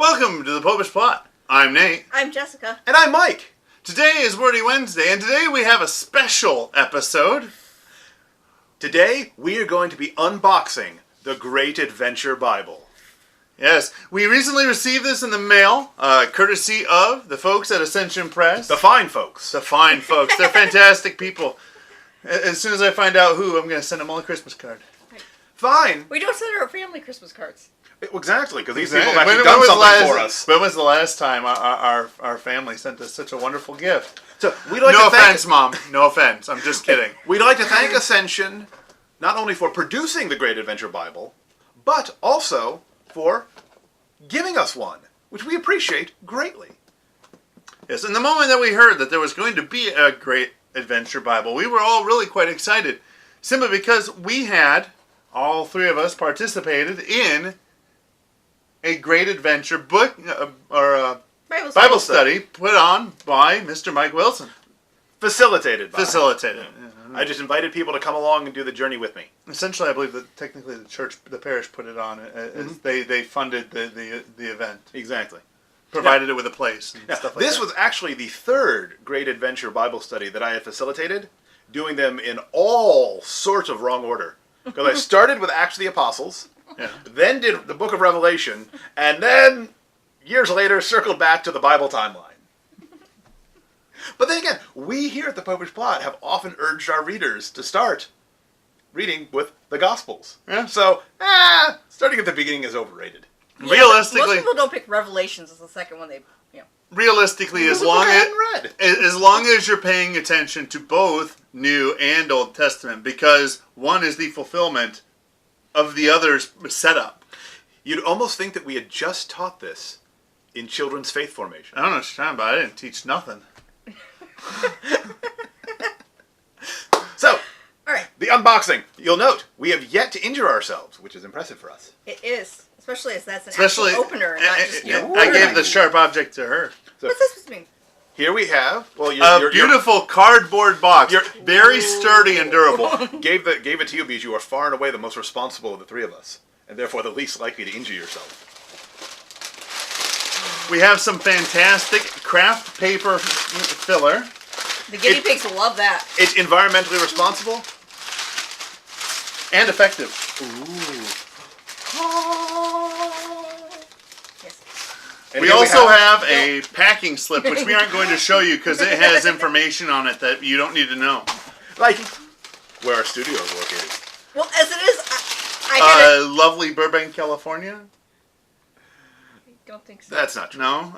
Welcome to the Popish Plot. I'm Nate. I'm Jessica. And I'm Mike. Today is Wordy Wednesday, and today we have a special episode. Today, we are going to be unboxing the Great Adventure Bible. Yes, we recently received this in the mail, courtesy of the folks at Ascension Press. The fine folks. The fine folks. They're fantastic people. As soon as I find out who, I'm going to send them all a Christmas card. Fine. We don't send our family Christmas cards. Exactly, because these Exactly. people have actually done something for us. When was the last time our family sent us such a wonderful gift? So we'd like No to thank, offense, Mom. No offense. I'm just kidding. We'd like to thank Ascension not only for producing the Great Adventure Bible, but also for giving us one, which we appreciate greatly. Yes, and the moment that we heard that there was going to be a Great Adventure Bible, we were all really quite excited. Simply because we had, all three of us participated in a Great Adventure book or Bible study put on by Mr. Mike Wilson. Facilitated. Facilitated. I just invited people to come along and do the journey with me. Essentially, I believe that technically the parish put it on. They funded the event. Exactly. Provided it with a place and stuff like this that. was actually the third Great Adventure Bible study that I had facilitated, doing them in all sorts of wrong order. Because I started with Acts of the Apostles, then did the Book of Revelation, and then, years later, circled back to the Bible timeline. But then again, we here at the Popish Plot have often urged our readers to start reading with the Gospels. Yeah. So, starting at the beginning is overrated. Yeah, Realistically, most people don't pick Revelations as the second one they, realistically, as long as you're paying attention to both New and Old Testament, because one is the fulfillment of the other's setup. You'd almost think that we had just taught this in children's faith formation. I don't know what you're talking about. I didn't teach nothing. So, all right, the unboxing. You'll note, we have yet to injure ourselves, which is impressive for us. it is. Especially as that's an Especially, actual opener and not just, I gave the sharp object to her. So, what's this supposed to mean? here we have, well, A beautiful cardboard box. Very sturdy and durable. gave it to you because you are far and away the most responsible of the three of us, and therefore the least likely to injure yourself. We have some fantastic craft paper filler. The guinea pigs will love that. It's environmentally responsible. And effective. Yes. And We here also have a packing slip, which we aren't going to show you because it has information on it that you don't need to know. like, where our studio is located. Well, as it is, I gotta... Lovely Burbank, California. I don't think so. That's not true. No.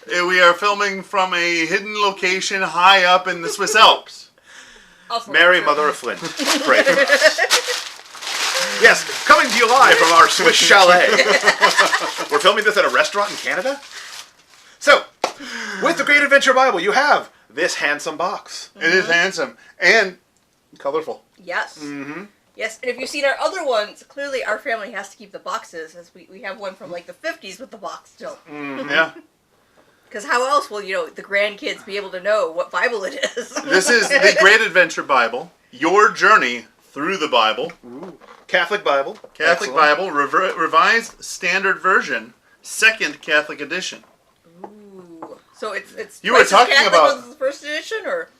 We are filming from a hidden location high up in the Swiss Alps. Also Mary, not true. Mother of Flint, pray for us. Yes, coming to you live from our Swiss chalet. We're filming this at a restaurant in Canada. So, with the Great Adventure Bible, you have this handsome box. It is handsome and colorful. Yes. Mm-hmm. Yes, and if you've seen our other ones, clearly our family has to keep the boxes, as we have one from like the 50s with the box still. Mm-hmm. Yeah. Because how else will, the grandkids be able to know what Bible it is? This is the Great Adventure Bible. Your journey through the Bible. Ooh. Catholic Bible. Catholic Excellent. Bible, Revised Standard Version, Second Catholic Edition. Ooh. So it's You were twice as talking Catholic about- as the first edition, or?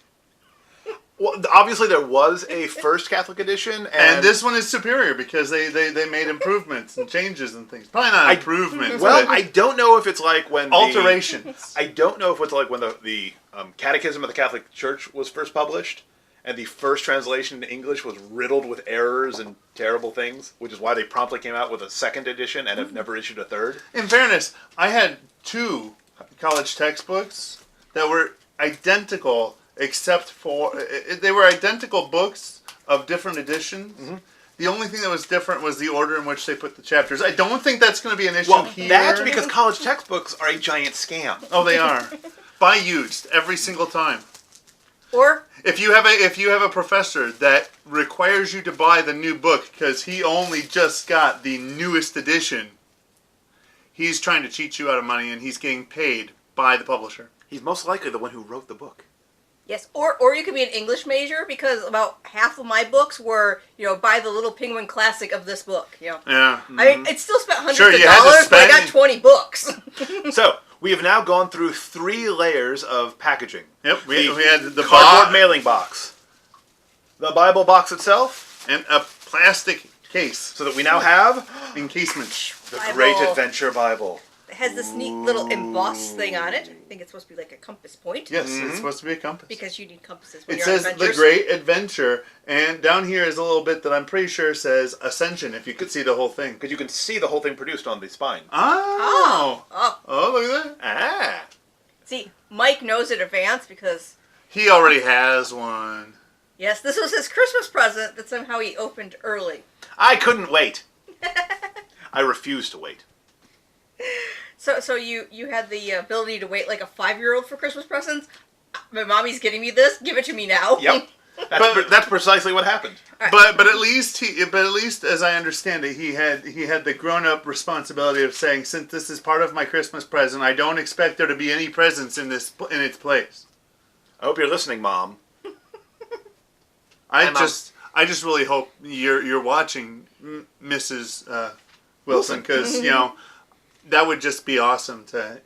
Well, obviously there was a first Catholic edition, And this one is superior because they made improvements and changes and things. Probably not improvements, well, but I don't know if it's like when alterations. I don't know if it's like when the Catechism of the Catholic Church was first published, and the first translation into English was riddled with errors and terrible things, which is why they promptly came out with a second edition and have never issued a third. In fairness, I had 2 college textbooks that were identical, except for they were identical books of different editions. Mm-hmm. The only thing that was different was the order in which they put the chapters. I don't think that's going to be an issue here. That's because college textbooks are a giant scam. Oh, they are. Buy used every single time. Or? If you have a professor that requires you to buy the new book because he only just got the newest edition, he's trying to cheat you out of money and he's getting paid by the publisher. He's most likely the one who wrote the book. Yes, or you could be an English major, because about half of my books were, buy the Little Penguin classic of this book. Yeah. I mean, it still spent hundreds Sure, of you had to dollars, but I spend- got 20 books. So, we have now gone through 3 layers of packaging. Yep, we had the cardboard box mailing box, the Bible box itself, and a plastic case. so that we now have Encasement. the Bible. Great Adventure Bible. It has this neat little embossed thing on it. I think it's supposed to be like a compass point. Yes, it's supposed to be a compass. Because you need compasses when It you're on says The adventures. Great Adventure, and down here is a little bit that I'm pretty sure says Ascension, if you could see the whole thing. Because you can see the whole thing produced on the spine. Oh! Oh. Look at that. Ah. See, Mike knows in advance because, He already has one. yes, this was his Christmas present that somehow he opened early. I couldn't wait. I refused to wait. So you had the ability to wait like a 5-year-old for Christmas presents? My mommy's getting me this. Give it to me now. Yep. That's precisely what happened. But at least as I understand it, he had the grown-up responsibility of saying, since this is part of my Christmas present, I don't expect there to be any presents in its place. I hope you're listening, Mom. I Hi, Mom. just really hope you're watching, Mrs. Wilson, because that would just be awesome to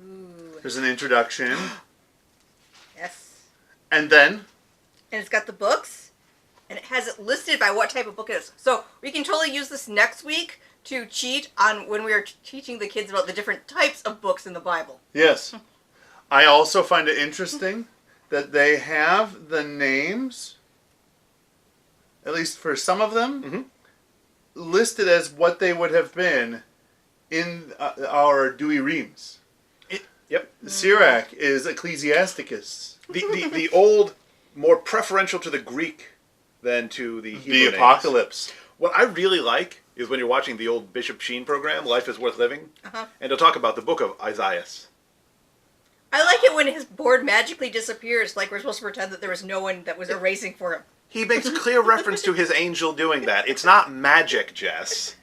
Ooh. There's an introduction, Yes. and then And it's got the books, and it has it listed by what type of book it is. So we can totally use this next week to cheat on when we are teaching the kids about the different types of books in the Bible. yes, I also find it interesting that they have the names, at least for some of them, listed as what they would have been in our Dewey Reams. Yep. Sirach is Ecclesiasticus. The old, more preferential to the Greek than to the Hebrew The names. Apocalypse. What I really like is when you're watching the old Bishop Sheen program, Life is Worth Living, Uh-huh. and they'll talk about the book of Isaiah. I like it when his board magically disappears, like we're supposed to pretend that there was no one that was erasing for him. He makes clear reference to his angel doing that. It's not magic, Jess.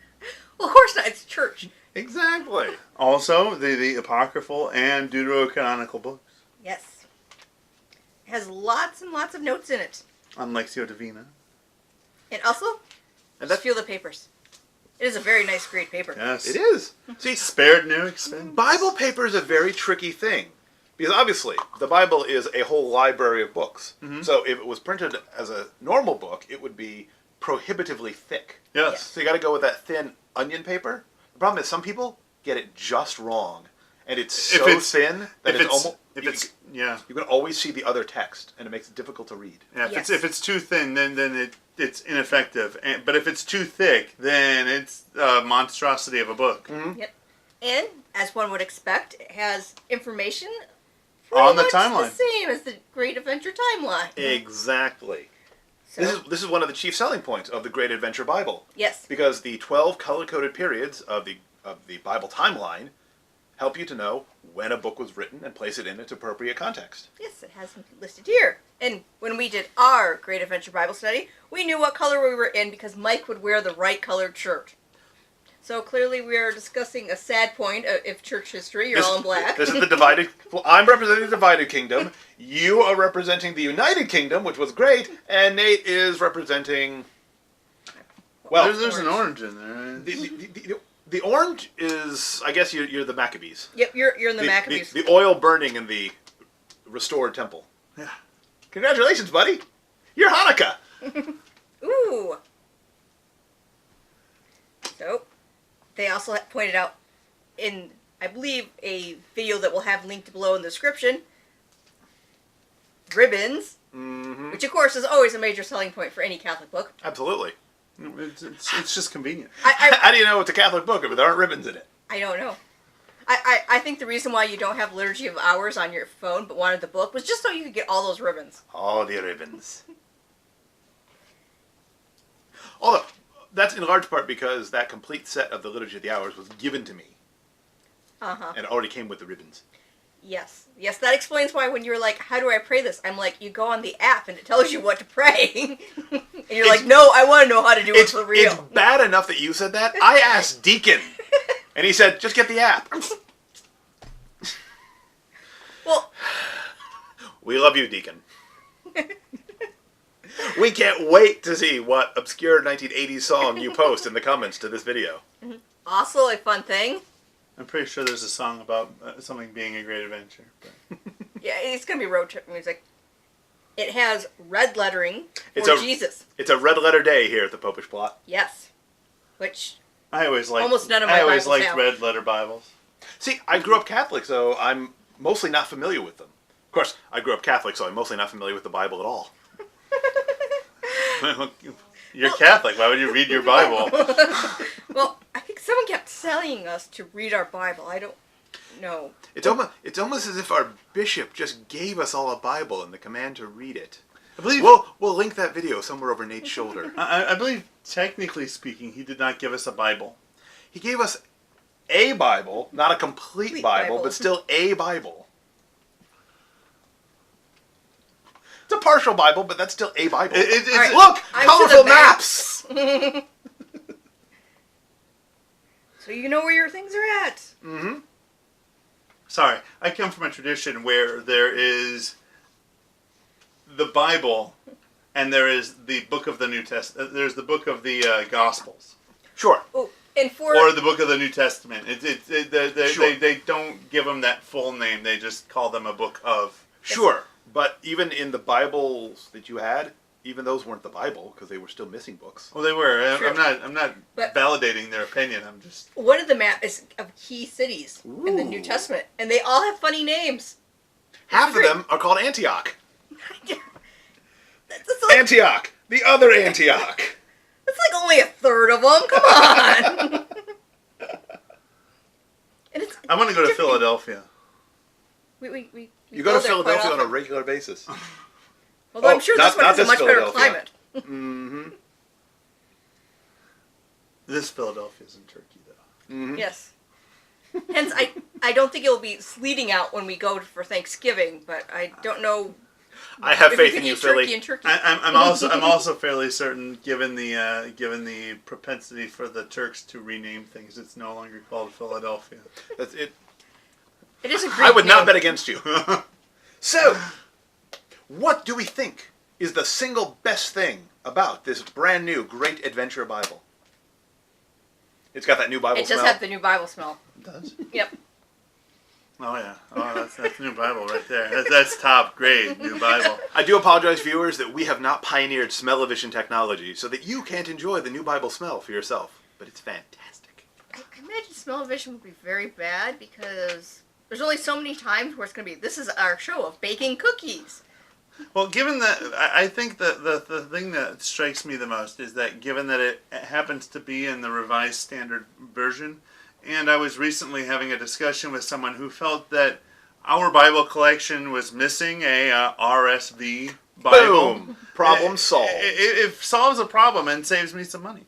Well, of course not. It's church. Exactly. Also, the Apocryphal and Deuterocanonical books, Yes. It has lots and lots of notes in it. unlike Lectio Divina. And also, And just that's feel the papers. It is a very nice, great paper. Yes. it is. See, Spared no expense. Bible paper is a very tricky thing. Because obviously, the Bible is a whole library of books. So if it was printed as a normal book, it would be prohibitively thick. Yes. So you got to go with that thin onion paper. The problem is some people get it just wrong. And it's so thin that it's almost... You can always see the other text, and it makes it difficult to read. Yeah, Yes. if it's too thin, then it's ineffective. But if it's too thick, then it's a monstrosity of a book. Yep. And, as one would expect, it has information On the pretty much timeline. the same as the Great Adventure timeline. Exactly. So, This is one of the chief selling points of the Great Adventure Bible. yes. Because the 12 color-coded periods of the Bible timeline help you to know when a book was written and place it in its appropriate context. Yes, it has them listed here. And when we did our Great Adventure Bible study, we knew what color we were in because Mike would wear the right colored shirt. So clearly we are discussing a sad point if church history, you're all in black. This is the divided... Well, I'm representing the divided kingdom. You are representing the United Kingdom, which was great. And Nate is representing... Well, There's an orange in there. the orange is... I guess you're the Maccabees. Yep, you're in the Maccabees. The oil burning in the restored temple. Yeah. Congratulations, buddy. You're Hanukkah. Ooh. So, they also pointed out in, I believe, a video that we'll have linked below in the description, ribbons, which of course is always a major selling point for any Catholic book. Absolutely. It's just convenient. How do you know it's a Catholic book if there aren't ribbons in it? I don't know. I think the reason why you don't have Liturgy of Hours on your phone but wanted the book was just so you could get all those ribbons. All the ribbons. Although, that's in large part because that complete set of the Liturgy of the Hours was given to me. Uh-huh. And it already came with the ribbons. Yes. Yes, that explains why when you're like, how do I pray this? I'm like, you go on the app and it tells you what to pray. And you're like, no, I want to know how to do it for real. It's bad enough that you said that. I asked Deacon. And he said, just get the app. Well, We love you, Deacon. We can't wait to see what obscure 1980s song you post in the comments to this video. Also, a fun thing. I'm pretty sure there's a song about something being a great adventure. But. Yeah, it's gonna be road trip music. It has red lettering for It's a- Jesus. It's a red letter day here at the Popish Plot. Yes, which I always liked. Almost none of my I always Bibles liked have. red letter Bibles. See, I grew up Catholic, so I'm mostly not familiar with them. Of course, I grew up Catholic, so I'm mostly not familiar with the Bible at all. You're Catholic. Why would you read your Bible? well, I think someone kept telling us to read our Bible. I don't know. It's almost as if our bishop just gave us all a Bible and the command to read it. I believe. We'll link that video somewhere over Nate's shoulder. I believe, technically speaking, he did not give us a Bible. He gave us a Bible, not a complete Bible, Bible. but still a Bible. It's a partial Bible, but that's still a Bible. It's, All right. Look, I'm to colorful the maps. So you know where your things are at. Mm-hmm. Sorry, I come from a tradition where there is the Bible, and there is the book of the New Testament. There's the book of the Gospels, Sure. Oh, and for or the book of the New Testament. Sure. They don't give them that full name. They just call them a book of. Sure. But even in the Bibles that you had, even those weren't the Bible because they were still missing books. Well, they were. Sure. I'm not But- validating their opinion. I'm just. one of the map is of key cities in the New Ooh. Testament, and they all have funny names. Half of Great. them are called Antioch. That's like, Antioch. The other Antioch. that's like only a third of them. Come on. And it's I want to go to different- Philadelphia. We You go to there quite Philadelphia on a often. regular basis. Although Oh, I'm sure not- this one not has a this much better Philadelphia. climate. Mm-hmm. This Philadelphia is in Turkey, though. Mm-hmm. Yes. Hence, I don't think it'll be sleeting out when we go for Thanksgiving, but I don't know. I have if faith can in you, eat turkey Philly. and turkey. I'm also fairly certain, given the propensity for the Turks to rename things, it's no longer called Philadelphia. That's it. It is a I Greek would not name. bet against you. So, what do we think is the single best thing about this brand new Great Adventure Bible? It's got that new Bible It does smell. have the new Bible smell. It does? Yep. Oh yeah. Oh, that's new Bible right there. That's top grade new Bible. I do apologize, viewers, that we have not pioneered smell-o-vision technology so that you can't enjoy the new Bible smell for yourself. But it's fantastic. I imagine smell-o-vision would be very bad because there's only so many times where it's going to be, this is our show of baking cookies. Well, given that, I think that the thing that strikes me the most is that given that it happens to be in the Revised Standard Version, and I was recently having a discussion with someone who felt that our Bible collection was missing a RSV Bible. Boom! Problem solved. It solves a problem and saves me some money.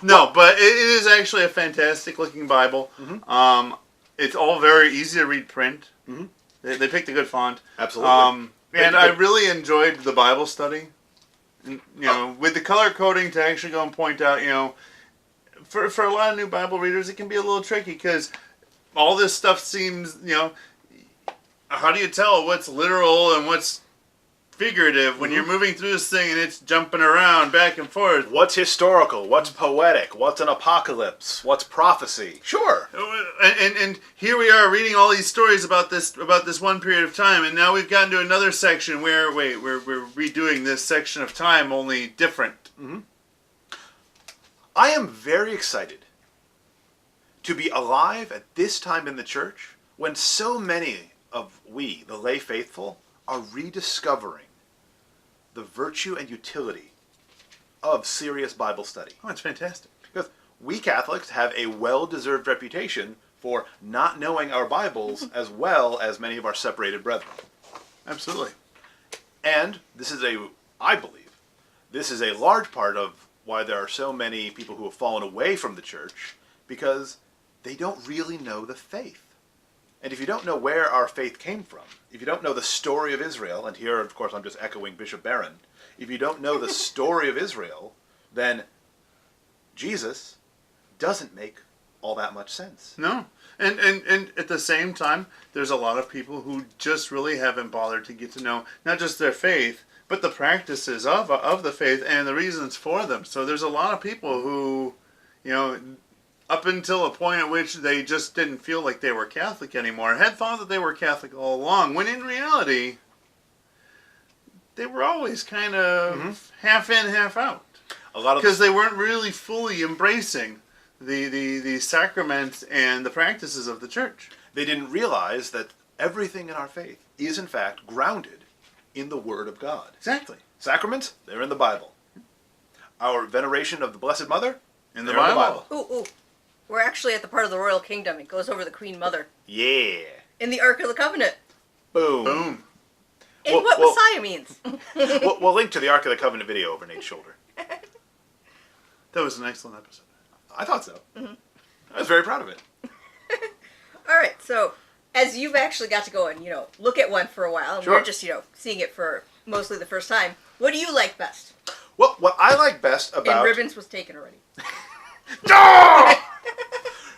No, but it is actually a fantastic looking Bible. Mm-hmm. It's all very easy to read print. Mm-hmm. They picked a good font. Absolutely. And I really enjoyed the Bible study. And, with the color coding to actually go and point out, for a lot of new Bible readers, it can be a little tricky because all this stuff seems, how do you tell what's literal and what's figurative when you're moving through this thing and it's jumping around back and forth? What's historical? What's poetic? What's an apocalypse? What's prophecy? Sure. And here we are reading all these stories about this one period of time, and now we've gotten to another section where we're redoing this section of time, only different. Mm-hmm. I am very excited to be alive at this time in the church when so many of we, the lay faithful, are rediscovering the virtue and utility of serious Bible study. Oh, it's fantastic. Because we Catholics have a well-deserved reputation for not knowing our Bibles as well as many of our separated brethren. Absolutely. And I believe, this is a large part of why there are so many people who have fallen away from the church, because they don't really know the faith. And if you don't know where our faith came from, if you don't know the story of Israel, and here, of course, I'm just echoing Bishop Barron, if you don't know the story of Israel, then Jesus doesn't make all that much sense. No. And at the same time, there's a lot of people who just really haven't bothered to get to know not just their faith, but the practices of the faith and the reasons for them. So there's a lot of people who, up until a point at which they just didn't feel like they were Catholic anymore, had thought that they were Catholic all along, when in reality, they were always kind of half in, half out. Because they weren't really fully embracing the sacraments and the practices of the church. They didn't realize that everything in our faith is in fact grounded in the Word of God. Exactly. Sacraments, they're in the Bible. Our veneration of the Blessed Mother, in the Bible. Ooh. We're actually at the part of the royal kingdom. It goes over the Queen Mother. Yeah. In the Ark of the Covenant. Boom. Boom. And what Messiah means. We'll link to the Ark of the Covenant video over Nate's shoulder. That was an excellent episode. I thought so. I was very proud of it. All right, so as you've actually got to go and, look at one for a while, and we're just, seeing it for mostly the first time, what do you like best? Well, what I like best about... And ribbons was taken already.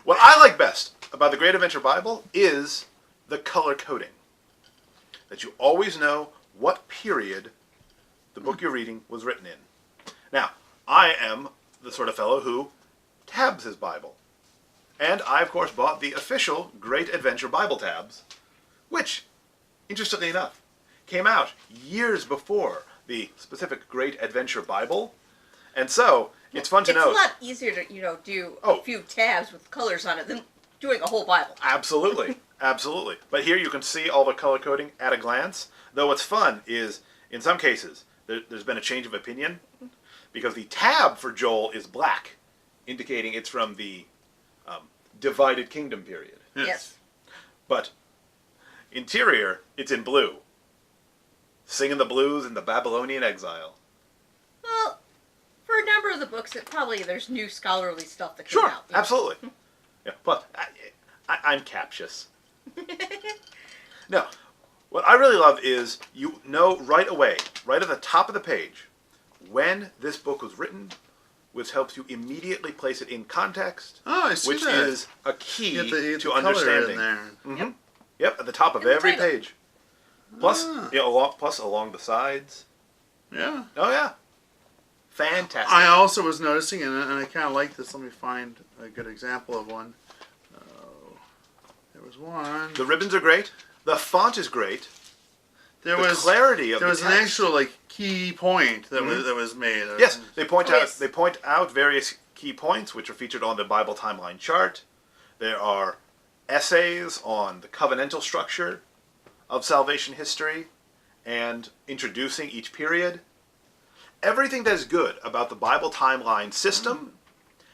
What I like best about the Great Adventure Bible is the color coding. That you always know what period the book you're reading was written in. Now, I am the sort of fellow who tabs his Bible. And I, of course, bought the official Great Adventure Bible tabs, which, interestingly enough, came out years before the specific Great Adventure Bible. And so, it's fun to know. It's a lot easier to, do a few tabs with colors on it than doing a whole Bible. Absolutely. Absolutely. But here you can see all the color coding at a glance. Though what's fun is, in some cases, there's been a change of opinion, because the tab for Joel is black, indicating it's from the Divided Kingdom period. Yes. But interior, it's in blue. Singing the blues in the Babylonian exile. Well, for a number of the books, there's new scholarly stuff that came out. Sure, absolutely. Yeah, plus, I'm captious. No, what I really love is you know right away, right at the top of the page, when this book was written, which helps you immediately place it in context. Oh, I see which that. is a key the to understanding. In there. Mm-hmm. Yep, at the top of every page. Plus, along the sides. Yeah. Oh yeah. Fantastic. I also was noticing, and I kind of like this. Let me find a good example of one. There was one. The ribbons are great. The font is great. There was clarity of the text. There was an actual key point that was made. Yes, they point out various key points which are featured on the Bible timeline chart. There are essays on the covenantal structure of salvation history and introducing each period. Everything that is good about the Bible timeline system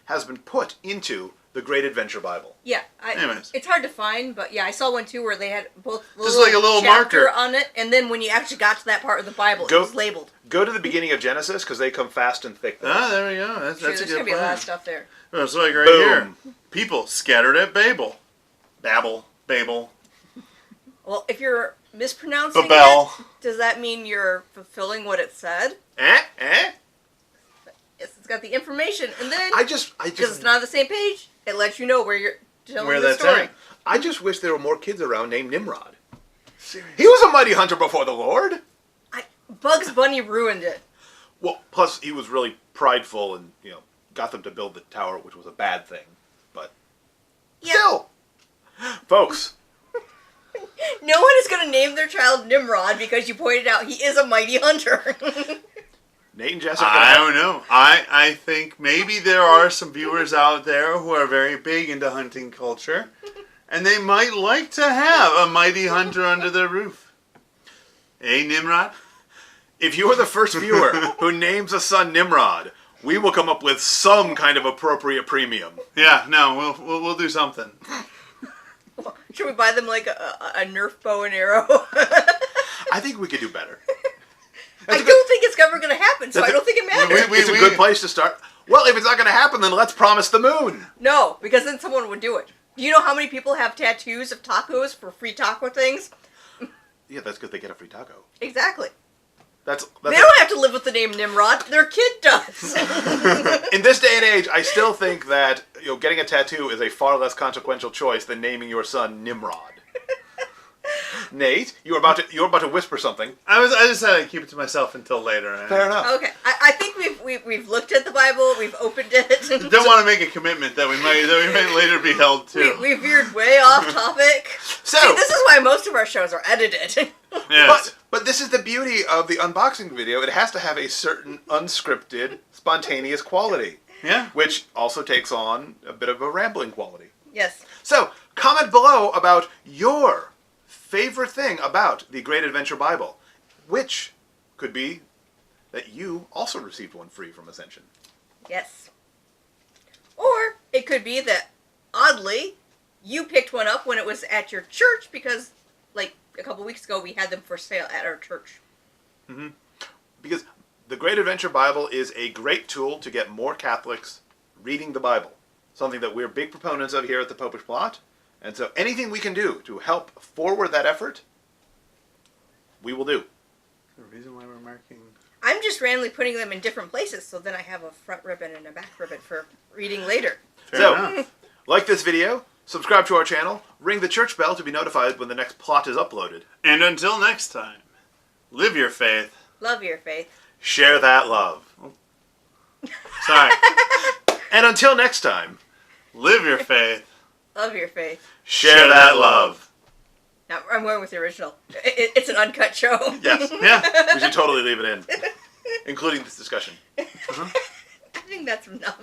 has been put into the Great Adventure Bible. Yeah, it's hard to find, but yeah, I saw one too where they had both just like a little chapter marker on it, and then when you actually got to that part of the Bible, it was labeled. Go to the beginning of Genesis because they come fast and thick there. Ah, there we go. That's a good There's gonna be a lot of stuff there. It's like right here. People scattered at Babel. Babel. Well, if you're mispronouncing Babel. it, does that mean you're fulfilling what it said? Eh? Yes, it's got the information, and then I just because it's not on the same page, it lets you know where you're telling the that's story. at. I just wish there were more kids around named Nimrod. Seriously. He was a mighty hunter before the Lord. Bugs Bunny ruined it. Well, plus he was really prideful and got them to build the tower, which was a bad thing. But still, folks. No one is going to name their child Nimrod because you pointed out he is a mighty hunter. Nate and Jessica. I don't know. I think maybe there are some viewers out there who are very big into hunting culture, and they might like to have a mighty hunter under their roof. Hey, Nimrod? If you are the first viewer who names a son Nimrod, we will come up with some kind of appropriate premium. Yeah, no, we'll do something. Should we buy them like a Nerf bow and arrow? I think we could do better. I don't think it's ever going to happen, so I don't think it matters. It's a good place to start. Well, if it's not going to happen, then let's promise the moon. No, because then someone would do it. Do you know how many people have tattoos of tacos for free taco things? Yeah, that's because they get a free taco. Exactly. That's they don't have to live with the name Nimrod. Their kid does. In this day and age, I still think that getting a tattoo is a far less consequential choice than naming your son Nimrod. Nate, you were about to whisper something. I decided to keep it to myself until later. Fair enough. Okay, I think we've looked at the Bible, we've opened it. Don't want to make a commitment that we might later be held to. We veered way off topic. So See, this is why most of our shows are edited. Yes. But this is the beauty of the unboxing video. It has to have a certain unscripted, spontaneous quality. Yeah. Which also takes on a bit of a rambling quality. Yes. So, comment below about your favorite thing about the Great Adventure Bible, which could be that you also received one free from Ascension. Yes. Or it could be that, oddly, you picked one up when it was at your church because, like, a couple weeks ago we had them for sale at our church. Mm-hmm. Because the Great Adventure Bible is a great tool to get more Catholics reading the Bible. Something that we're big proponents of here at the Popish Plot. And so anything we can do to help forward that effort, we will do. The reason why we're marking... I'm just randomly putting them in different places so then I have a front ribbon and a back ribbon for reading later. Fair enough. Like this video, subscribe to our channel, ring the church bell to be notified when the next plot is uploaded. And until next time, live your faith. Love your faith. Share that love. Sorry. And until next time, Live your faith. Love your faith. Share that love. Now, I'm going with the original. It's an uncut show. Yes. Yeah. We should totally leave it in, including this discussion. I think that's enough.